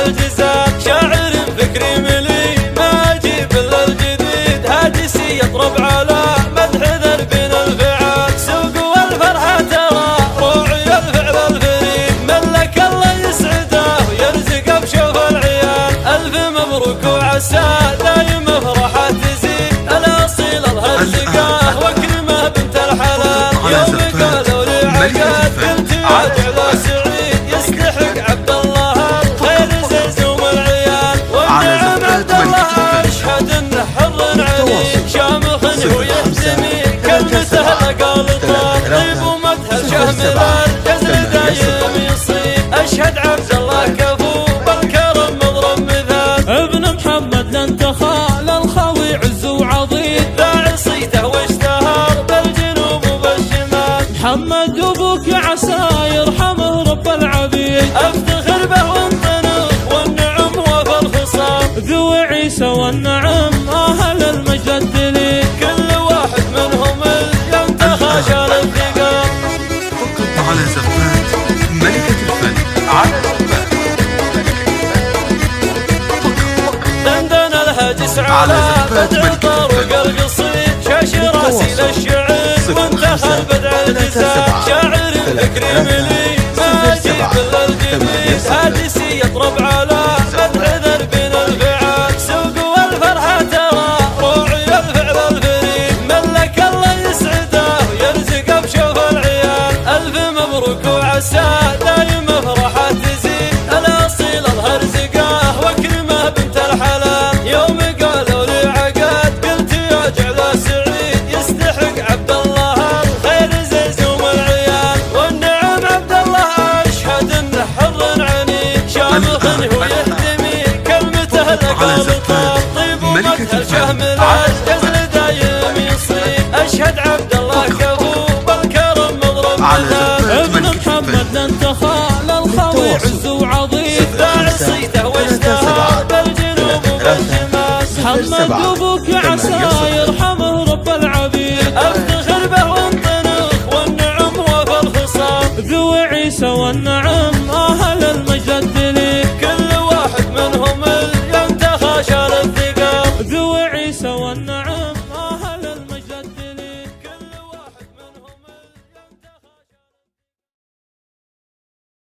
الجزال، شاعر فكري ملي ما اجيب الا الجديد، هاجسي يطرب على مدح ذربين الفعال، سوق والفرحة ترى روعي الفعل الفريد، ملك الله يسعده ويرزقه بشوف العيال، الف مبروك وعسى دايم فرحة تزيد، الاصيل الهرزقه واكرمه بنت الحلال، يوم قالوا لي عقد قلت يا جعل سعيد، يستحق عبد الله الخير زيزوم العيال، والنعم عبد الله اشهد انه حر عنيد، شامخ ويحتمي كلمته لقال طال، طيب ومدح الشهم الجزل دايم يصيب، اشهد عبد الله كفو بالكرم مضرب مثال، ابن محمد لن تخال الخوي عز وعظيم، ذا صيته واشتهر بالجنوب وبالشمال، محمد ابوك عسى يرحمه رب العبيد، افتخر به وانطنخ والنعم وفي الخصام، ذو عيسى والنعم اهل المجد الدليل، كل واحد منهم اليوم تخاشى الانتقام، على زفات ملكة الفن، على زفات دندن الهجس على بدع طارق القصيد، شاش راسي للشعر وانتخب بدع الجزال، شاعر فكري ملي ما اجيب الا الجديد، هاجسي يطرب على مدح ذربين الفعال، سوق والفرحة ترى روعي الفعل الفريد، ملك الله يسعده ويرزقه بشوف العيال، الف مبروك وعسى دايم فرحة تزيد، الاصيل الهرزقه واكرمه بنت الحلال، يوم قالوا لي عقد قلت يا جعل سعيد، يستحق عبد الله الخير زيزوم العيال، والنعم عبد الله اشهد انه حر عنيد، شامخ ويحتمي كلمته لقال طال، طيب ومدح الشهم الجزل دايم يصيب، اشهد عبد الله كفو بالكرم مضرب مثال، ابن محمد لن تخال الخوي عز وعظيم، ذا صيته واشتهر بالجنوب وبالشمال، محمد ابوك عسى يرحمه رب العبيد، افتخر به وانطنخ والنعم وفي الخصام، ذو عيسى والنعم